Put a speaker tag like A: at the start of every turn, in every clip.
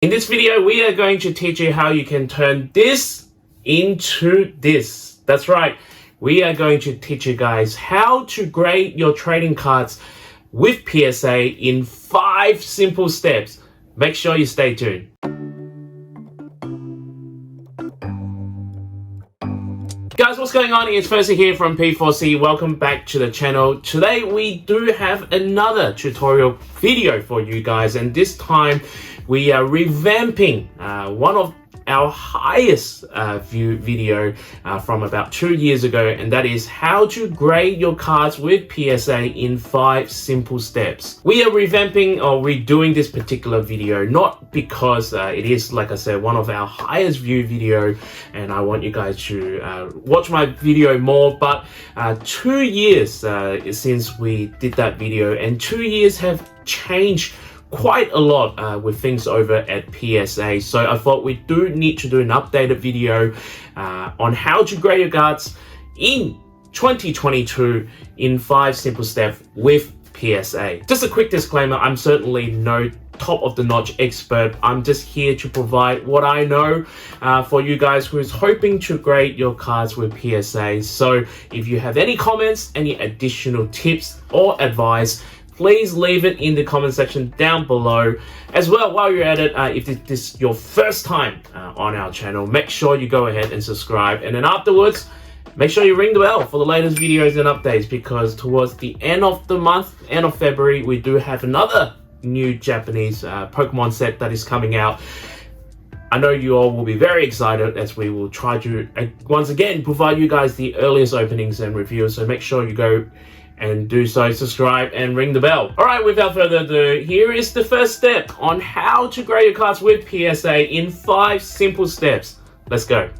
A: In this video, we are going to teach you how you can turn this into this. That's right. We are going to teach you guys how to grade your trading cards with PSA in 5 simple steps. Make sure you stay tuned. Guys, what's going on? It's Percy here from P4C. Welcome back to the channel. Today we do have another tutorial video for you guys, and this time we are revamping one of our highest view video from about 2 years ago, and that is how to grade your cards with PSA in 5 simple steps. We are revamping or redoing this particular video not because it is, like I said, one of our highest view video and I want you guys to watch my video more, but 2 years since we did that video, and 2 years have changed quite a lot with things over at PSA. So I thought we do need to do an updated video on how to grade your cards in 2022 in 5 simple steps with PSA. Just a quick disclaimer, I'm certainly no top of the notch expert. I'm just here to provide what I know for you guys who's hoping to grade your cards with PSA. So if you have any comments, any additional tips or advice, please leave it in the comment section down below. As well, while you're at it, if this is your first time on our channel, make sure you go ahead and subscribe. And then afterwards, make sure you ring the bell for the latest videos and updates, because towards the end of the month, end of February, we do have another new Japanese Pokemon set that is coming out. I know you all will be very excited as we will try to, once again, provide you guys the earliest openings and reviews. So make sure you go and do so, subscribe and ring the bell. All right, without further ado, here is the first step on how to grade your cards with PSA in 5 simple steps. Let's go.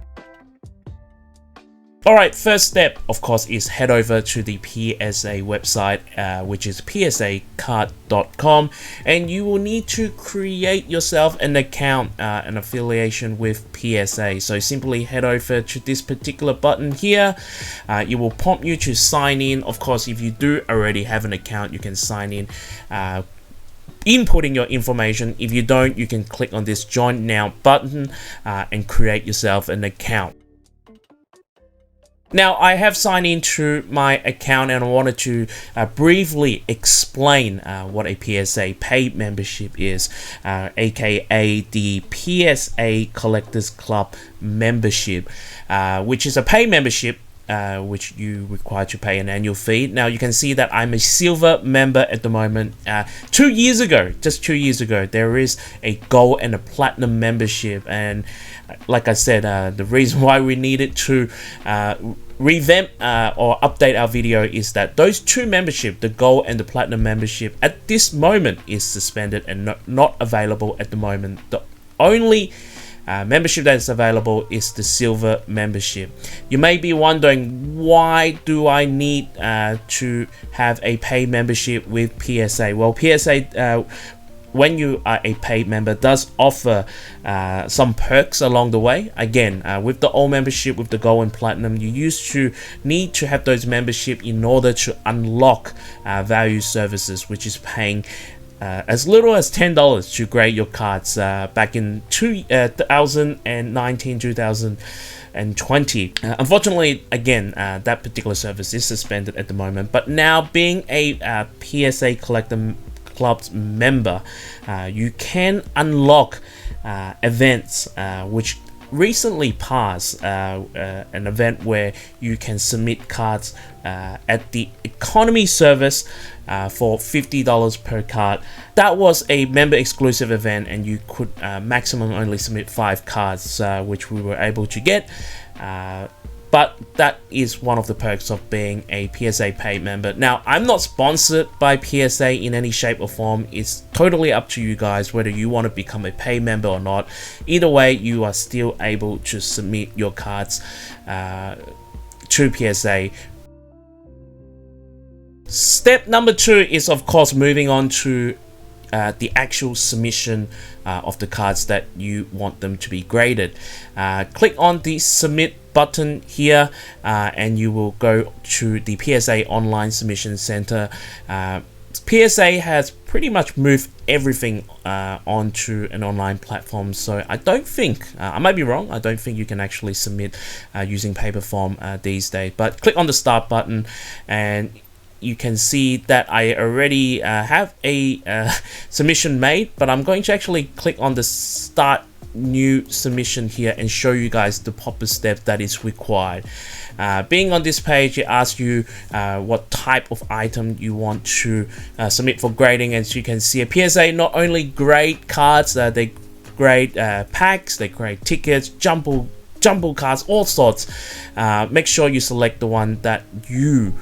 A: All right, first step, of course, is head over to the PSA website, which is psacard.com, and you will need to create yourself an account, an affiliation with PSA. So simply head over to this particular button here. It will prompt you to sign in. Of course, if you do already have an account, you can sign in, inputting your information. If you don't, you can click on this Join Now button and create yourself an account. Now, I have signed into my account and I wanted to briefly explain what a PSA paid membership is, aka the PSA Collectors Club membership, which is a paid membership which you require to pay an annual fee. Now, you can see that I'm a silver member at the moment. 2 years ago, just 2 years ago, there is a gold and a platinum membership, and like I said, the reason why we needed to revamp or update our video is that those 2 memberships, the gold and the platinum membership, at this moment is suspended and not available at the moment. The only membership that is available is the silver membership. You may be wondering, why do I need to have a paid membership with PSA? Well, PSA, when you are a paid member, does offer some perks along the way. Again, with the old membership, with the gold and platinum, you used to need to have those membership in order to unlock value services, which is paying as little as $10 to grade your cards back in 2019, 2020. Unfortunately, again, that particular service is suspended at the moment. But now, being a PSA Collector Club's member, you can unlock events which recently passed, an event where you can submit cards at the economy service for $50 per card. That was a member exclusive event, and you could maximum only submit 5 cards, which we were able to get. But that is one of the perks of being a PSA paid member. Now, I'm not sponsored by PSA in any shape or form. It's totally up to you guys whether you want to become a paid member or not. Either way, you are still able to submit your cards to PSA. Step number 2 is, of course, moving on to the actual submission of the cards that you want them to be graded. Click on the submit button here and you will go to the PSA Online Submission Center. PSA has pretty much moved everything onto an online platform, so I don't think, I might be wrong, I don't think you can actually submit using paper form these days. But click on the start button and you can see that I already have a submission made, but I'm going to actually click on the start new submission here and show you guys the proper step that is required. Being on this page, it asks you what type of item you want to submit for grading. As you can see, a PSA not only grade cards, they grade packs, they grade tickets, jumbo cards, all sorts. Make sure you select the one that you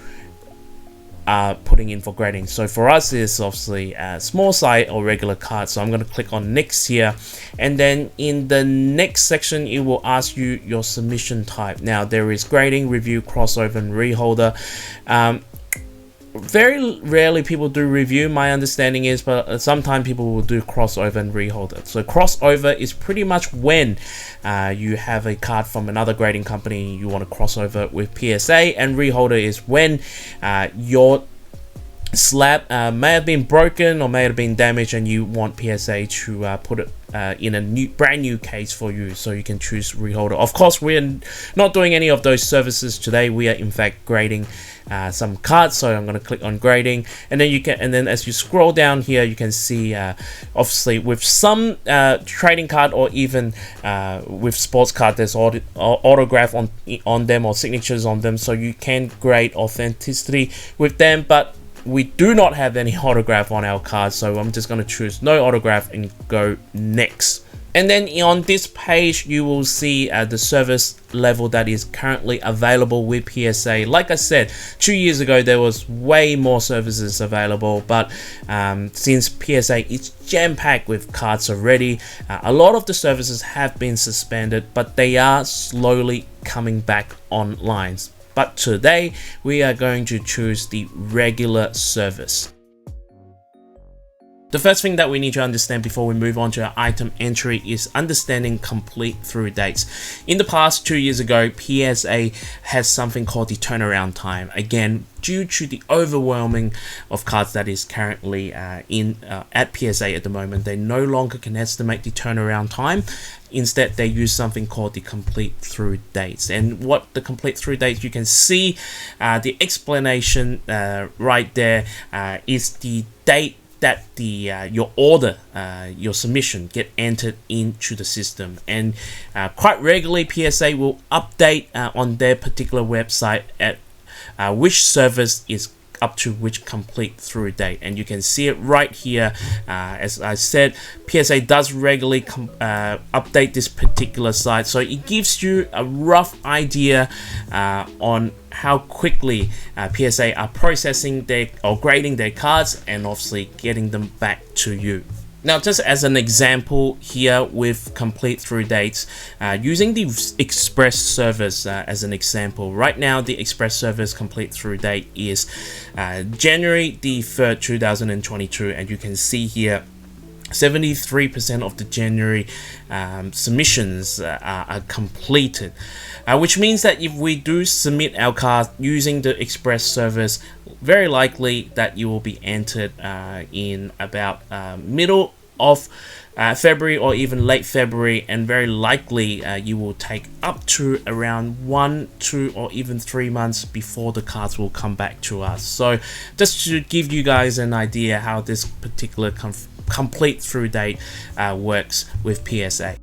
A: putting in for grading. So for us, it's obviously a small size or regular card, so I'm going to click on next here, and then in the next section it will ask you your submission type. Now there is grading, review, crossover, and reholder. Very rarely people do review, my understanding is, but sometimes people will do crossover and reholder. So crossover is pretty much when you have a card from another grading company, you want to cross over with PSA, and reholder is when your slab may have been broken or may have been damaged and you want PSA to put it in a brand new case for you, so you can choose reholder. Of course, we're not doing any of those services today. We are in fact grading some cards, so I'm going to click on grading, and then as you scroll down here, you can see obviously with some trading card or even with sports card, there's autograph on them or signatures on them, so you can grade authenticity with them. But we do not have any autograph on our cards, so I'm just going to choose no autograph and go next. And then on this page, you will see the service level that is currently available with PSA. Like I said, 2 years ago, there was way more services available, but since PSA is jam-packed with cards already, a lot of the services have been suspended, but they are slowly coming back online. But today, we are going to choose the regular service. The first thing that we need to understand before we move on to our item entry is understanding complete through dates. In the past, 2 years ago, PSA has something called the turnaround time. Again, due to the overwhelming of cards that is currently at PSA at the moment, they no longer can estimate the turnaround time. Instead, they use something called the complete through dates. And what the complete through dates, you can see the explanation right there is the date that your order, your submission get entered into the system. And quite regularly, PSA will update on their particular website at which service is up to which complete through date, and you can see it right here. As I said, PSA does regularly update this particular site, so it gives you a rough idea on how quickly PSA are processing or grading their cards and obviously getting them back to you. Now, just as an example here with complete through dates, using the express service as an example, right now the express service complete through date is January the 3rd, 2022, and you can see here 73% of the January submissions are completed, which means that if we do submit our card using the express service, very likely that you will be entered in about middle of February or even late February, and very likely you will take up to around 1, 2, or even 3 months before the cards will come back to us. So just to give you guys an idea how this particular complete through date works with PSA.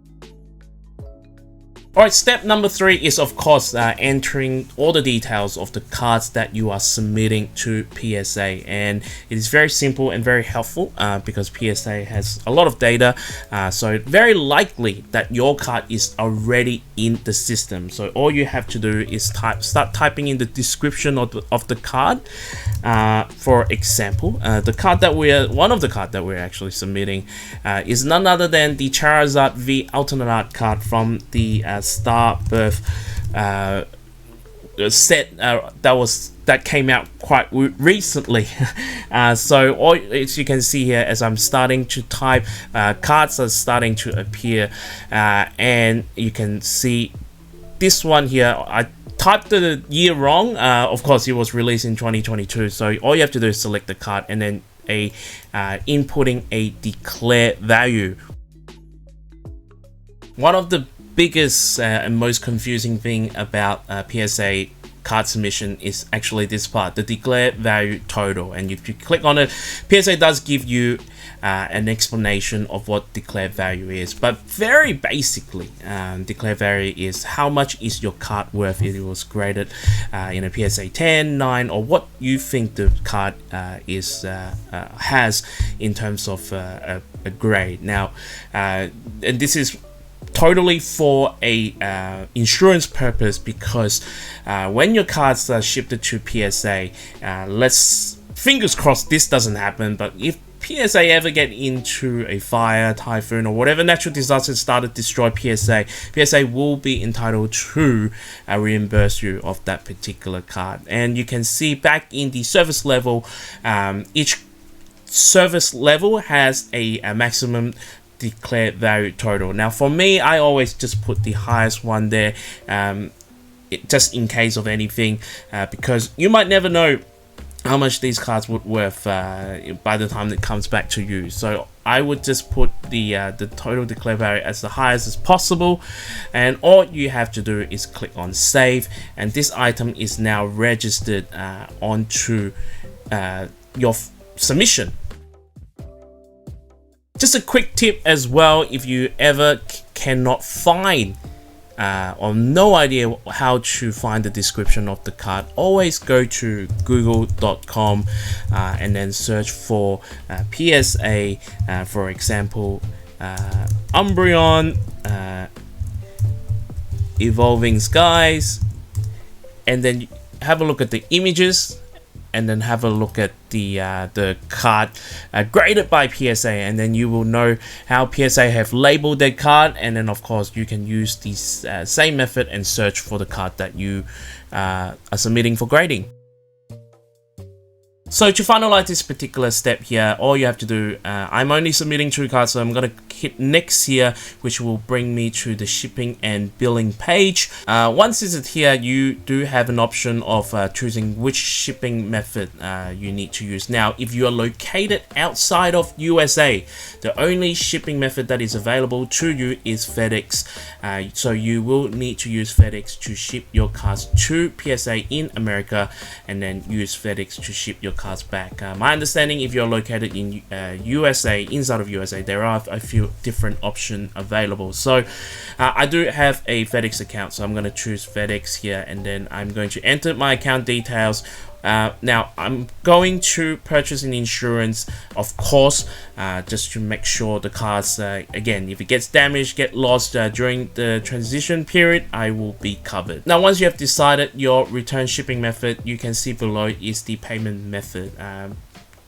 A: Alright, step number 3 is of course entering all the details of the cards that you are submitting to PSA, and it is very simple and very helpful because PSA has a lot of data, so very likely that your card is already in the system. So all you have to do is start typing in the description of the card. For example, one of the card that we're actually submitting is none other than the Charizard V Alternate Art card from the Star Birth set that came out quite recently. So as you can see here, as I'm starting to type, cards are starting to appear, and you can see this one here. I typed the year wrong. Of course, it was released in 2022, so all you have to do is select the card and then a inputting a declare value. One of the biggest and most confusing thing about PSA card submission is actually this part, the declare value total. And if you click on it, PSA does give you an explanation of what declared value is, but very basically, declared value is how much is your card worth if it was graded in a PSA 10, 9, or what you think the card has in terms of a grade. Now, and this is totally for a insurance purpose, because when your cards are shipped to PSA, let's fingers crossed this doesn't happen, but if PSA ever get into a fire, typhoon, or whatever natural disaster started to destroy PSA will be entitled to reimburse you of that particular card. And you can see back in the service level, each service level has a maximum declared value total. Now for me, I always just put the highest one there, just in case of anything, because you might never know how much these cards would worth by the time it comes back to you. So I would just put the total declared value as the highest as possible, and all you have to do is click on save, and this item is now registered onto your submission. Just a quick tip as well, if you ever cannot find or no idea how to find the description of the card, always go to google.com and then search for PSA, for example, Umbreon, Evolving Skies, and then have a look at the images, and then have a look at the card graded by PSA, and then you will know how PSA have labeled their card, and then of course you can use this same method and search for the card that you are submitting for grading. So to finalize this particular step here, all you have to do, I'm only submitting 2 cards, so I'm going to hit next here, which will bring me to the shipping and billing page. Once it's here, you do have an option of choosing which shipping method you need to use. Now, if you are located outside of USA, the only shipping method that is available to you is FedEx. So you will need to use FedEx to ship your cards to PSA in America, and then use FedEx to ship your cards back. My understanding, if you're located in USA, inside of USA, there are a few different options available. So I do have a FedEx account, so I'm going to choose FedEx here, and then I'm going to enter my account details. Now I'm going to purchase an insurance, of course, just to make sure the cards, again, if it gets damaged, get lost during the transition period, I will be covered. Now once you have decided your return shipping method, you can see below is the payment method,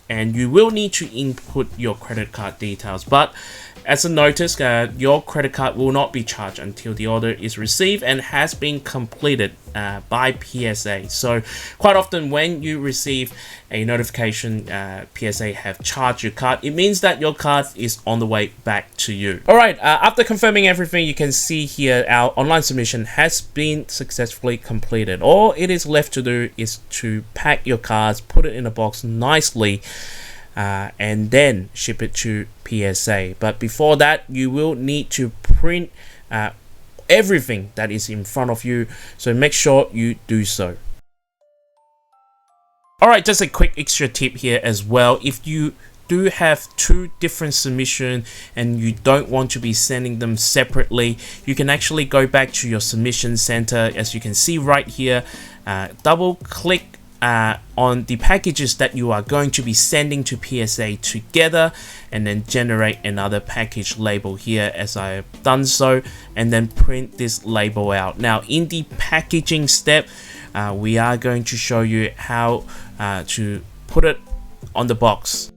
A: and you will need to input your credit card details, but as a notice, your credit card will not be charged until the order is received and has been completed by PSA. So quite often when you receive a notification PSA have charged your card, it means that your card is on the way back to you. Alright, after confirming everything, you can see here our online submission has been successfully completed. All it is left to do is to pack your cards, put it in a box nicely, and then ship it to PSA. But before that, you will need to print everything that is in front of you, so make sure you do so. Alright, just a quick extra tip here as well. If you do have 2 different submissions and you don't want to be sending them separately, you can actually go back to your submission center. As you can see right here, double click on the packages that you are going to be sending to PSA together, and then generate another package label here as I have done so, and then print this label out. Now in the packaging step, we are going to show you how to put it on the box.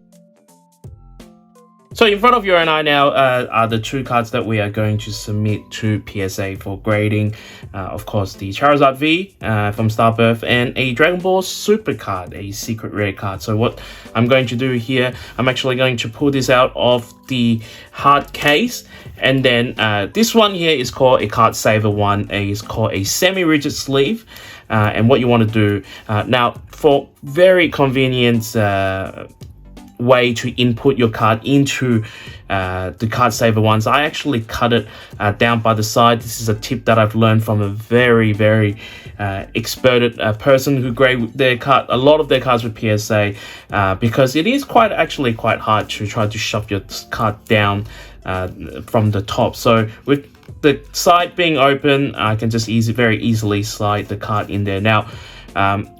A: So in front of you and I now are the 2 cards that we are going to submit to PSA for grading. Of course, the Charizard V from Starbirth, and a Dragon Ball Super card, a secret rare card. So what I'm going to do here, I'm actually going to pull this out of the hard case, and then this one here is called a card saver one. It's called a semi-rigid sleeve. And what you want to do now, for very convenient way to input your card into the card saver ones. I actually cut it down by the side. This is a tip that I've learned from a very experted person who grade a lot of their cards with PSA, because it is actually quite hard to try to shove your card down from the top. So with the side being open, I can just very easily slide the card in there. Now,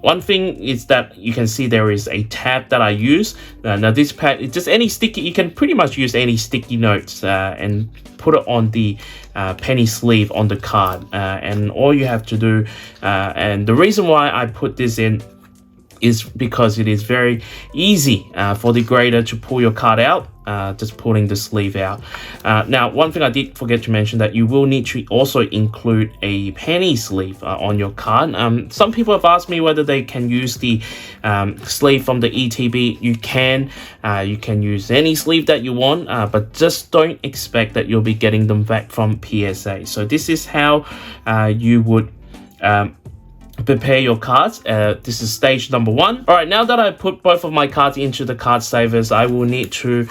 A: one thing is that you can see there is a tab that I use. Now this pad is just any sticky. You can pretty much use any sticky notes and put it on the penny sleeve on the card, and all you have to do, and the reason why I put this in is because it is very easy for the grader to pull your card out, just pulling the sleeve out. Now, one thing I did forget to mention, that you will need to also include a penny sleeve on your card. Some people have asked me whether they can use the sleeve from the ETB. You can use any sleeve that you want, but just don't expect that you'll be getting them back from PSA. So this is how you would prepare your cards. This is stage number 1. All right, now that I put both of my cards into the card savers, I will need to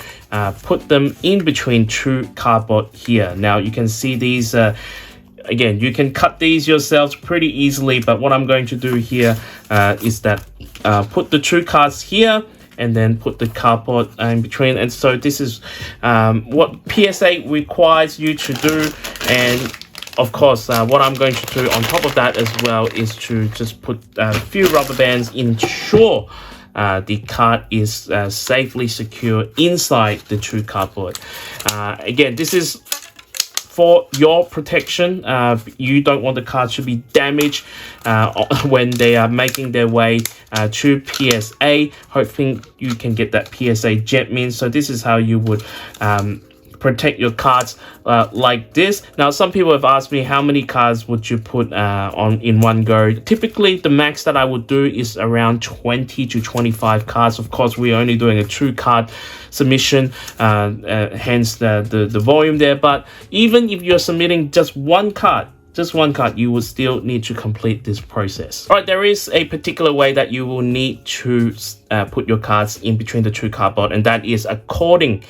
A: put them in between 2 cardboard here. Now you can see these, again, you can cut these yourselves pretty easily, but what I'm going to do here is that put the 2 cards here and then put the cardboard in between. And so this is what PSA requires you to do. And of course, what I'm going to do on top of that as well is to just put a few rubber bands, ensure the card is safely secure inside the 2 cardboard. Again, this is for your protection. You don't want the cards to be damaged when they are making their way to PSA. Hopefully you can get that PSA jet min. So this is how you would protect your cards like this. Now, some people have asked me, how many cards would you put on in one go? Typically, the max that I would do is around 20 to 25 cards. Of course, we're only doing a 2 card submission, hence the volume there. But even if you're submitting just one card, you will still need to complete this process. All right, there is a particular way that you will need to put your cards in between the 2 cardboard, and that is according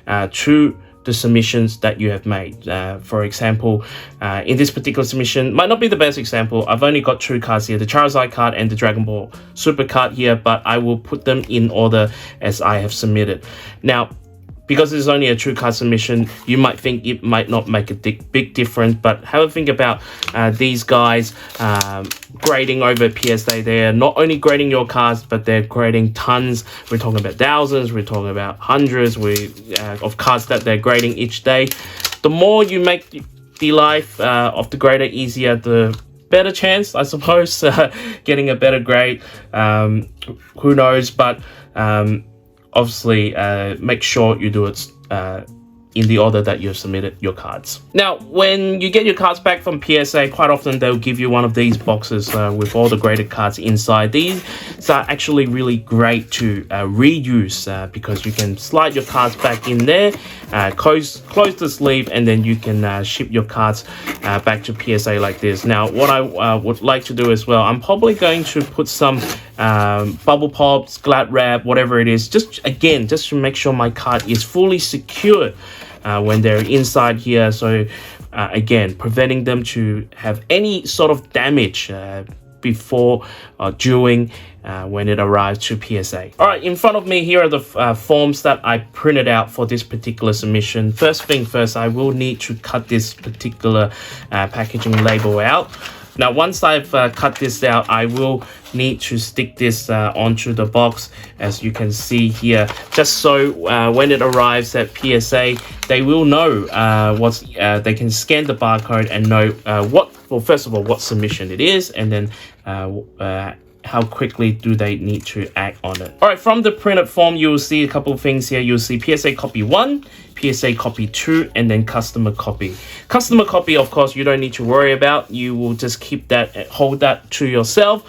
A: to the submissions that you have made. For example, in this particular submission, might not be the best example. I've only got 2 cards here, the Charizard card and the Dragon Ball Super card here, but I will put them in order as I have submitted. Now, because it's only a 2 card submission, you might think it might not make a big difference, but have a think about these guys grading over PSA. They're not only grading your cards, but they're grading tons. We're talking about thousands, we're talking about hundreds of cards that they're grading each day. The more you make the life of the grader easier, the better chance, I suppose, getting a better grade. Who knows, but obviously make sure you do it in the order that you've submitted your cards. Now, when you get your cards back from PSA, quite often they'll give you one of these boxes with all the graded cards inside. These are actually really great to reuse because you can slide your cards back in there, close the sleeve, and then you can ship your cards back to PSA like this. Now, what I would like to do as well, I'm probably going to put some bubble pops, glad wrap, whatever it is, just to make sure my card is fully secured when they're inside here. So again, preventing them to have any sort of damage before or during when it arrives to PSA. All right, in front of me here are the forms that I printed out for this particular submission. First thing first, I will need to cut this particular packaging label out. Now, once I've cut this out, I will need to stick this onto the box, as you can see here, just so when it arrives at PSA, they will know they can scan the barcode and know first of all, what submission it is, and then how quickly do they need to act on it. All right, from the printed form, you will see a couple of things here. You'll see PSA copy 1, PSA copy 2, and then customer copy. Customer copy, of course, you don't need to worry about. You will just keep that, hold that to yourself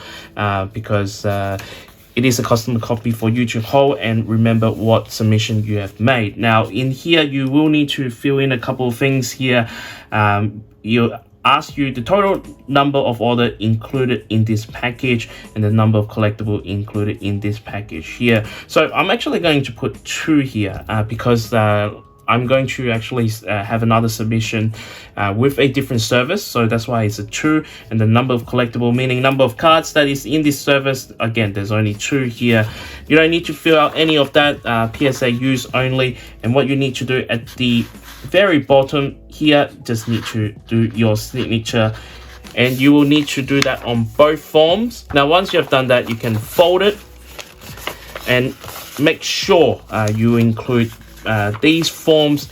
A: because it is a customer copy for you to hold and remember what submission you have made. Now, in here, you will need to fill in a couple of things here. ask you the total number of order included in this package and the number of collectible included in this package here. So I'm actually going to put 2 here because I'm going to actually have another submission with a different service, so that's why it's a 2. And the number of collectible, meaning number of cards that is in this service, again, there's only 2 here. You don't need to fill out any of that, PSA use only. And what you need to do at the very bottom here, just need to do your signature, and you will need to do that on both forms. Now once you have done that, you can fold it and make sure you include these forms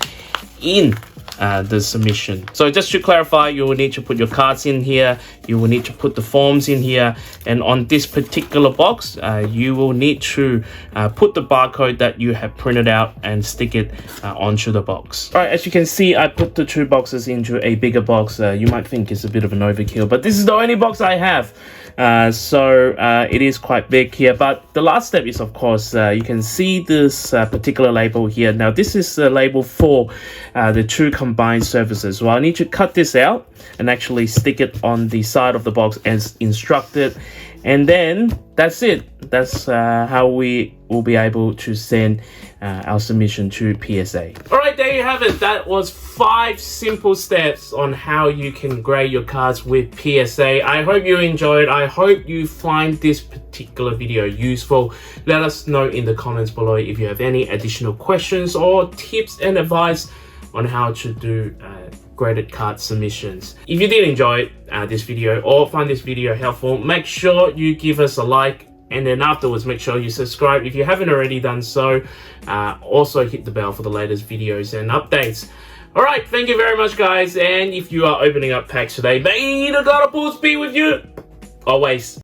A: in the submission. So just to clarify, you will need to put your cards in here, you will need to put the forms in here, and on this particular box you will need to put the barcode that you have printed out and stick it onto the box. All right, as you can see, I put the 2 boxes into a bigger box. You might think it's a bit of an overkill, but this is the only box I have. So it is quite big here, but the last step is, of course, you can see this particular label here. Now this is the label for the 2 combined services. Well, I need to cut this out and actually stick it on the side of the box as instructed, and then that's it. That's how we will be able to send our submission to PSA. All right, there you have it. That was 5 simple steps on how you can grade your cards with PSA. I hope you enjoyed. I hope you find this particular video useful. Let us know in the comments below if you have any additional questions or tips and advice on how to do graded card submissions. If you did enjoy this video or find this video helpful, make sure you give us a like, and then afterwards make sure you subscribe if you haven't already done so. Also hit the bell for the latest videos and updates. All right, thank you very much, guys. And if you are opening up packs today, may the God of Bulls be with you always.